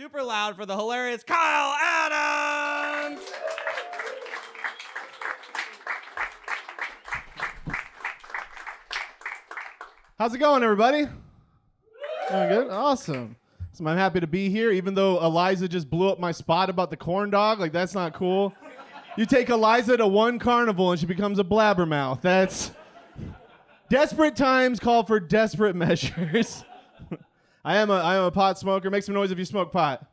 super loud for the hilarious Kyle Adams! How's it going, everybody? Doing good? Awesome. So I'm happy to be here, even though Eliza just blew up my spot about the corn dog. Like, that's not cool. You take Eliza to one carnival and she becomes a blabbermouth. That's... Desperate times call for desperate measures. I am a pot smoker. Make some noise if you smoke pot.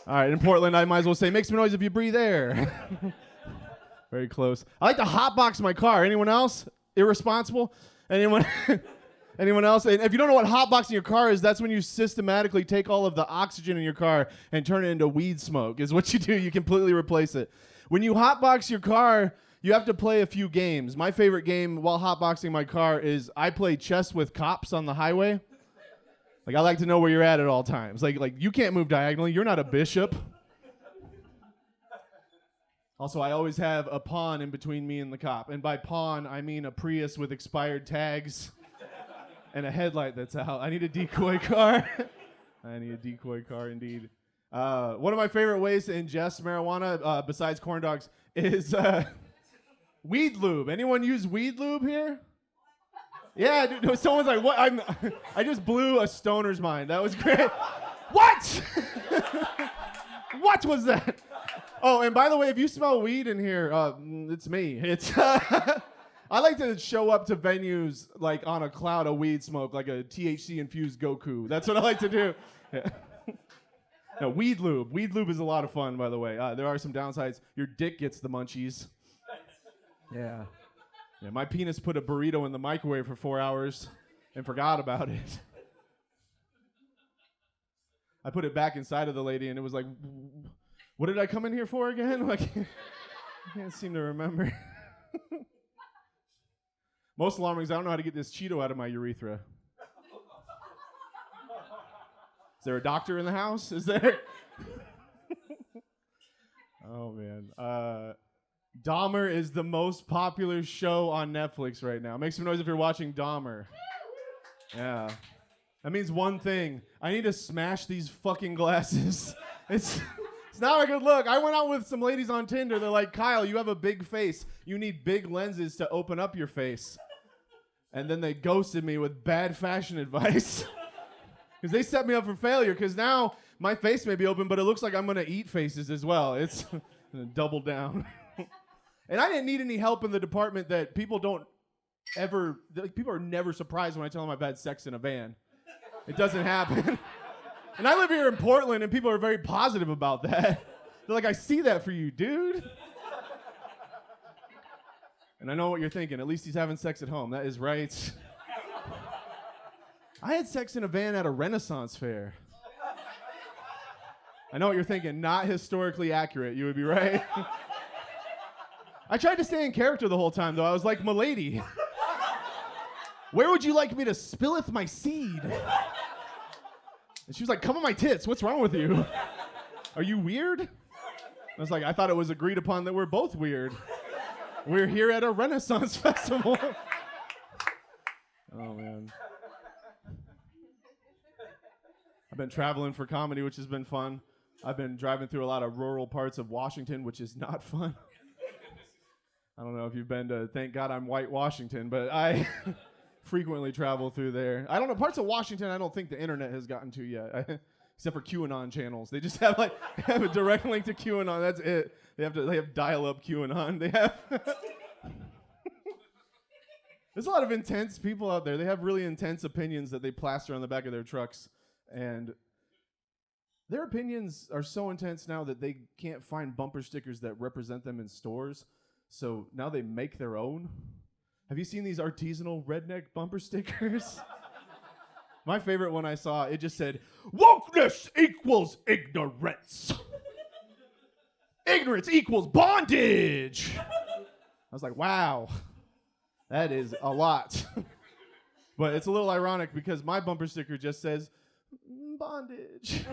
All right, in Portland, I might as well say, make some noise if you breathe air. Very close. I like to hotbox my car. Anyone else? Irresponsible? Anyone? Anyone else? And if you don't know what hotboxing your car is, that's when you systematically take all of the oxygen in your car and turn it into weed smoke, is what you do. You completely replace it. When you hotbox your car, you have to play a few games. My favorite game while hotboxing my car is I play chess with cops on the highway. Like, I like to know where you're at all times. Like you can't move diagonally. You're not a bishop. Also, I always have a pawn in between me and the cop. And by pawn, I mean a Prius with expired tags and a headlight that's out. I need a decoy car. I need a decoy car, indeed. One of my favorite ways to ingest marijuana, besides corn dogs, is weed lube. Anyone use weed lube here? Yeah, dude, someone's like, what? I just blew a stoner's mind. That was great. What? What was that? Oh, and by the way, if you smell weed in here, it's me. It's I like to show up to venues like on a cloud of weed smoke, like a THC-infused Goku. That's what I like to do. Yeah. No, weed lube. Weed lube is a lot of fun, by the way. There are some downsides. Your dick gets the munchies. Yeah. Yeah, my penis put a burrito in the microwave for 4 hours and forgot about it. I put it back inside of the lady, and it was like, what did I come in here for again? Like, I can't seem to remember. Most alarming is I don't know how to get this Cheeto out of my urethra. Is there a doctor in the house? Is there? Oh, man. Dahmer is the most popular show on Netflix right now. Make some noise if you're watching Dahmer. Yeah. That means one thing. I need to smash these fucking glasses. It's not a good look. I went out with some ladies on Tinder. They're like, Kyle, you have a big face. You need big lenses to open up your face. And then they ghosted me with bad fashion advice. Because they set me up for failure. Because now my face may be open, but it looks like I'm going to eat faces as well. It's double down. And I didn't need any help in the department that people don't ever, people are never surprised when I tell them I've had sex in a van. It doesn't happen. And I live here in Portland, and people are very positive about that. They're like, I see that for you, dude. And I know what you're thinking. At least he's having sex at home. That is right. I had sex in a van at a Renaissance fair. I know what you're thinking. Not historically accurate. You would be right. I tried to stay in character the whole time, though. I was like, "Milady, where would you like me to spilleth my seed?" And she was like, "Come on my tits. What's wrong with you? Are you weird?" I was like, I thought it was agreed upon that we're both weird. We're here at a Renaissance festival. Oh, man. I've been traveling for comedy, which has been fun. I've been driving through a lot of rural parts of Washington, which is not fun. I don't know if you've been to, thank God I'm white Washington, but I frequently travel through there. I don't know, parts of Washington I don't think the internet has gotten to yet, except for QAnon channels. They just have have a direct link to QAnon. That's it. They have dial-up QAnon. They have. There's a lot of intense people out there. They have really intense opinions that they plaster on the back of their trucks, and their opinions are so intense now that they can't find bumper stickers that represent them in stores. So now they make their own. Have you seen these artisanal redneck bumper stickers? My favorite one I saw, it just said, "Wokeness equals ignorance. Ignorance equals bondage." I was like, wow, that is a lot. But it's a little ironic because my bumper sticker just says, bondage.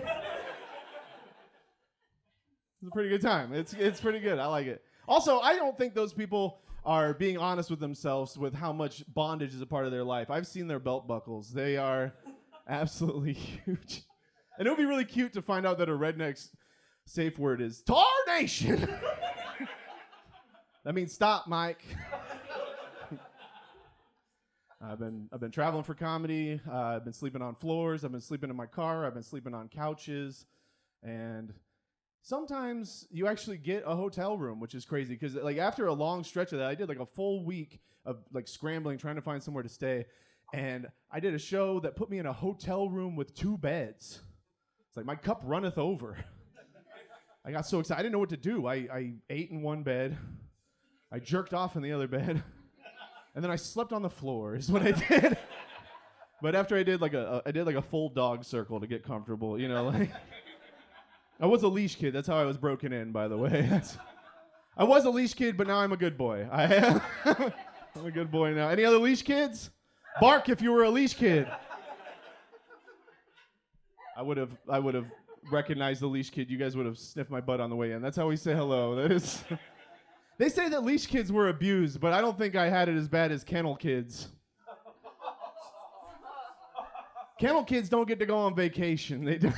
It's a pretty good time. It's pretty good. I like it. Also, I don't think those people are being honest with themselves with how much bondage is a part of their life. I've seen their belt buckles. They are absolutely huge. And it would be really cute to find out that a redneck's safe word is tarnation. That means stop, Mike. I've been traveling for comedy. I've been sleeping on floors. I've been sleeping in my car. I've been sleeping on couches. And sometimes you actually get a hotel room, which is crazy. Because like after a long stretch of that, I did like a full week of like scrambling, trying to find somewhere to stay. And I did a show that put me in a hotel room with 2 beds. It's like my cup runneth over. I got so excited. I didn't know what to do. I ate in one bed. I jerked off in the other bed. And then I slept on the floor is what I did. But after I did like a full dog circle to get comfortable, you know, like I was a leash kid. That's how I was broken in, by the way. I was a leash kid, but now I'm a good boy. I'm a good boy now. Any other leash kids? Bark if you were a leash kid. I would have recognized the leash kid. You guys would have sniffed my butt on the way in. That's how we say hello. That is. They say that leash kids were abused, but I don't think I had it as bad as kennel kids. Kennel kids don't get to go on vacation. They do.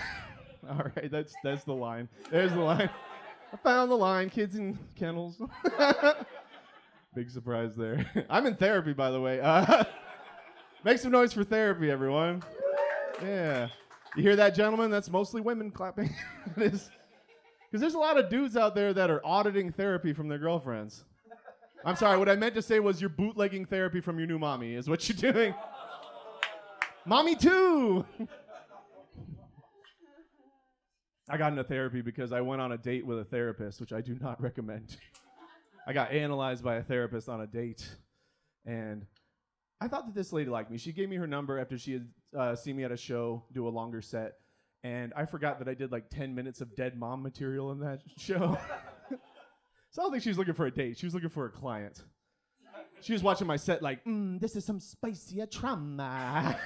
All right, that's the line. There's the line. I found the line, kids in kennels. Big surprise there. I'm in therapy, by the way. Make some noise for therapy, everyone. Yeah. You hear that, gentlemen? That's mostly women clapping. It is. Because there's a lot of dudes out there that are auditing therapy from their girlfriends. I'm sorry, what I meant to say was you're bootlegging therapy from your new mommy is what you're doing. Mommy too! I got into therapy because I went on a date with a therapist, which I do not recommend. I got analyzed by a therapist on a date. And I thought that this lady liked me. She gave me her number after she had seen me at a show, do a longer set. And I forgot that I did like 10 minutes of dead mom material in that show. So I don't think she was looking for a date. She was looking for a client. She was watching my set like, this is some spicier trauma.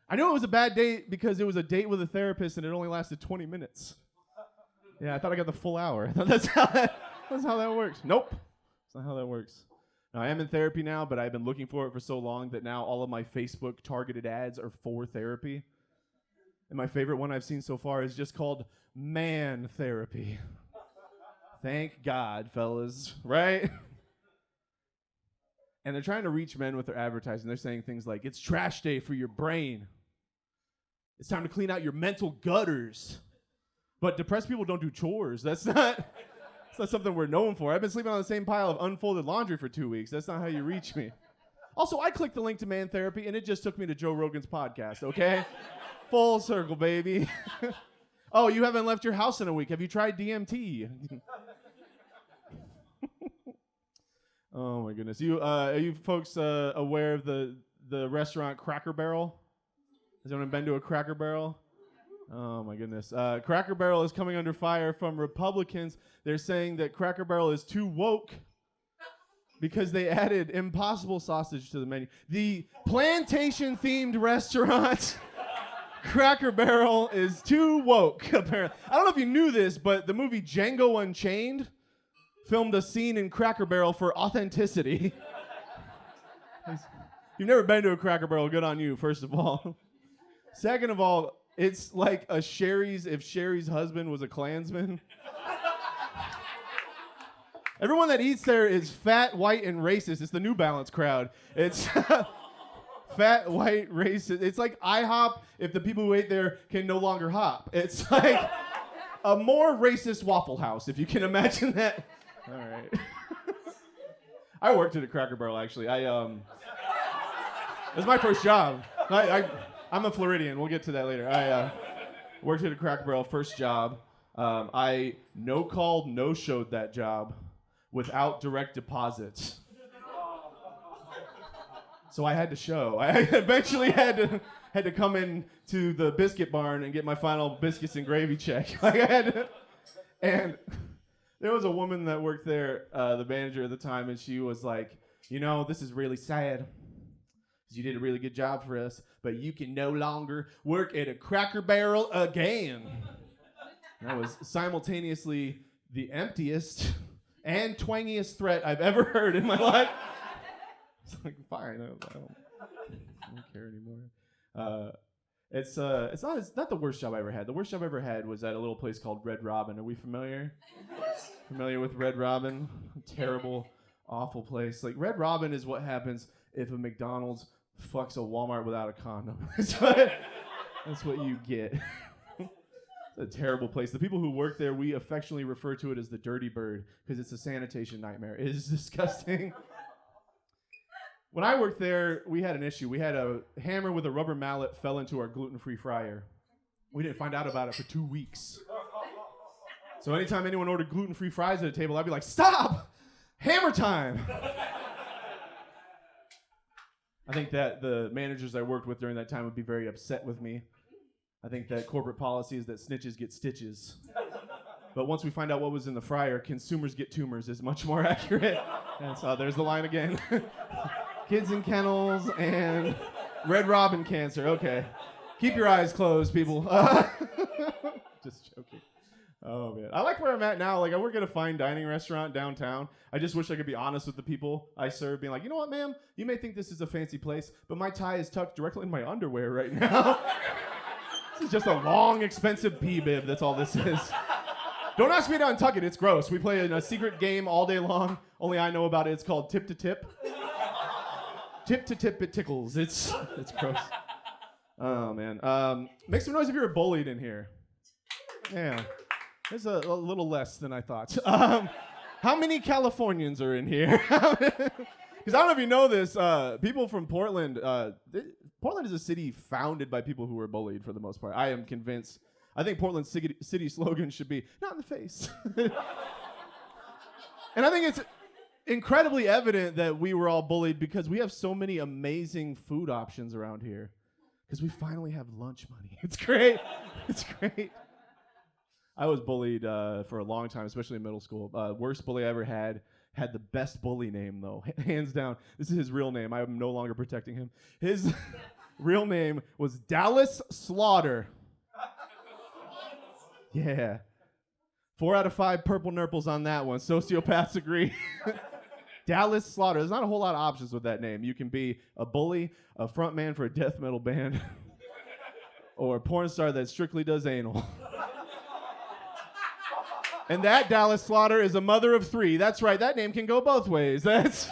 I knew it was a bad date because it was a date with a therapist and it only lasted 20 minutes. Yeah, I thought I got the full hour. That's how that works. Nope. That's not how that works. Now, I am in therapy now, but I've been looking for it for so long that now all of my Facebook targeted ads are for therapy. And my favorite one I've seen so far is just called Man Therapy. Thank God, fellas, right? And they're trying to reach men with their advertising. They're saying things like, it's trash day for your brain. It's time to clean out your mental gutters. But depressed people don't do chores. That's not something we're known for. I've been sleeping on the same pile of unfolded laundry for 2 weeks. That's not how you reach me. Also, I clicked the link to Man Therapy, and it just took me to Joe Rogan's podcast, okay? Full circle, baby. Oh, you haven't left your house in a week. Have you tried DMT? Oh, my goodness. Are you folks aware of the restaurant Cracker Barrel? Has anyone been to a Cracker Barrel? Oh, my goodness. Cracker Barrel is coming under fire from Republicans. They're saying that Cracker Barrel is too woke because they added Impossible sausage to the menu. The plantation-themed restaurant Cracker Barrel is too woke, apparently. I don't know if you knew this, but the movie Django Unchained filmed a scene in Cracker Barrel for authenticity. You've never been to a Cracker Barrel, good on you, first of all. Second of all, it's like a Sherry's if Sherry's husband was a Klansman. Everyone that eats there is fat, white, and racist. It's the New Balance crowd. It's fat, white, racist. It's like IHOP if the people who ate there can no longer hop. It's like a more racist Waffle House, if you can imagine that. All right. I worked at a Cracker Barrel, actually. It was my first job. I'm a Floridian. We'll get to that later. I worked at a Cracker Barrel, first job. I no-called, no-showed that job without direct deposits. So I had to show. I eventually had to come in to the biscuit barn and get my final biscuits and gravy check. And there was a woman that worked there, the manager at the time, and she was like, this is really sad. You did a really good job for us, but you can no longer work at a Cracker Barrel again. That was simultaneously the emptiest and twangiest threat I've ever heard in my life. It's like, fine, I don't care anymore. It's not the worst job I ever had. The worst job I ever had was at a little place called Red Robin. Are we familiar? Familiar with Red Robin? Terrible, awful place. Like Red Robin is what happens if a McDonald's fucks a Walmart without a condom. That's what you get. It's a terrible place. The people who work there, we affectionately refer to it as the dirty bird because it's a sanitation nightmare. It is disgusting. When I worked there, we had an issue. We had a hammer with a rubber mallet fell into our gluten-free fryer. We didn't find out about it for 2 weeks. So anytime anyone ordered gluten-free fries at a table, I'd be like, stop! Hammer time! I think that the managers I worked with during that time would be very upset with me. I think that corporate policy is that snitches get stitches. But once we find out what was in the fryer, consumers get tumors is much more accurate. And so there's the line again. Kids in kennels and Red Robin cancer. Okay. Keep your eyes closed, people. Just joking. Oh, man. I like where I'm at now. Like, I work at a fine dining restaurant downtown. I just wish I could be honest with the people I serve, being like, you know what, ma'am? You may think this is a fancy place, but my tie is tucked directly in my underwear right now. This is just a long, expensive pee-bib. That's all this is. Don't ask me to untuck it. It's gross. We play a secret game all day long. Only I know about it. It's called tip to tip. Tip to tip, it tickles. It's gross. Oh, man. Make some noise if you're bullied in here. Yeah. There's a little less than I thought. How many Californians are in here? Because I don't know if you know this. People from Portland, Portland is a city founded by people who were bullied for the most part. I am convinced. I think Portland's city slogan should be, not in the face. And I think it's incredibly evident that we were all bullied because we have so many amazing food options around here. Because we finally have lunch money. It's great. It's great. I was bullied for a long time, especially in middle school. Worst bully I ever had the best bully name, though. Hands down. This is his real name. I am no longer protecting him. His real name was Dallas Slaughter. Yeah. 4 out of 5 purple nurples on that one. Sociopaths agree. Dallas Slaughter. There's not a whole lot of options with that name. You can be a bully, a front man for a death metal band, or a porn star that strictly does anal. And that Dallas Slaughter is a mother of 3. That's right. That name can go both ways. That's...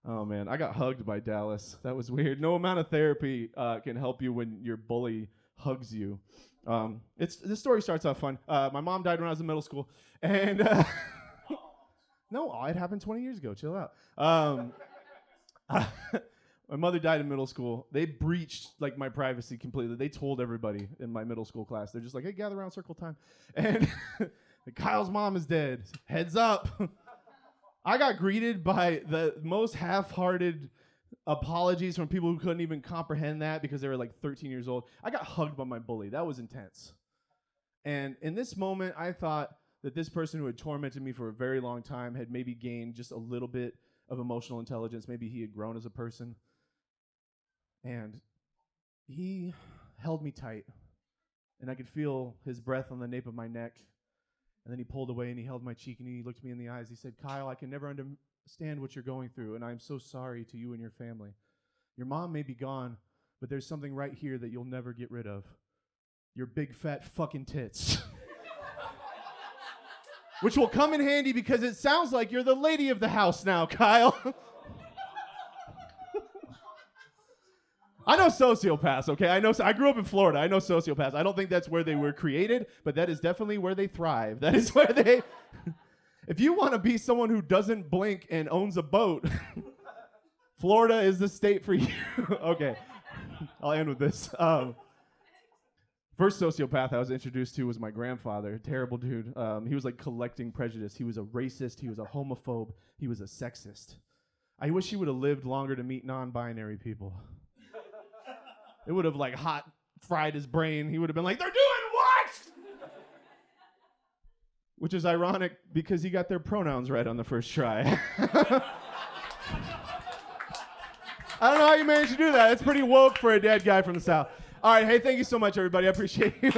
Oh, man. I got hugged by Dallas. That was weird. No amount of therapy can help you when your bully hugs you. This story starts off fun. My mom died when I was in middle school. And... No, it happened 20 years ago. Chill out. My mother died in middle school. They breached like my privacy completely. They told everybody in my middle school class. They're just like, hey, gather around circle time. And Kyle's mom is dead. Heads up. I got greeted by the most half-hearted apologies from people who couldn't even comprehend that because they were like 13 years old. I got hugged by my bully. That was intense. And in this moment, I thought that this person who had tormented me for a very long time had maybe gained just a little bit of emotional intelligence. Maybe he had grown as a person. And he held me tight. And I could feel his breath on the nape of my neck. And then he pulled away and he held my cheek and he looked me in the eyes. He said, Kyle, I can never understand what you're going through, and I'm so sorry to you and your family. Your mom may be gone, but there's something right here that you'll never get rid of. Your big fat fucking tits. Which will come in handy because it sounds like you're the lady of the house now, Kyle. I know sociopaths, okay? I grew up in Florida. I know sociopaths. I don't think that's where they were created, but that is definitely where they thrive. That is where they... If you want to be someone who doesn't blink and owns a boat, Florida is the state for you. Okay, I'll end with this. First sociopath I was introduced to was my grandfather. Terrible dude. He was like collecting prejudice. He was a racist. He was a homophobe. He was a sexist. I wish he would have lived longer to meet non-binary people. It would have like hot fried his brain. He would have been like, they're doing what? Which is ironic because he got their pronouns right on the first try. I don't know how you managed to do that. It's pretty woke for a dead guy from the South. All right, hey, thank you so much, everybody. I appreciate you.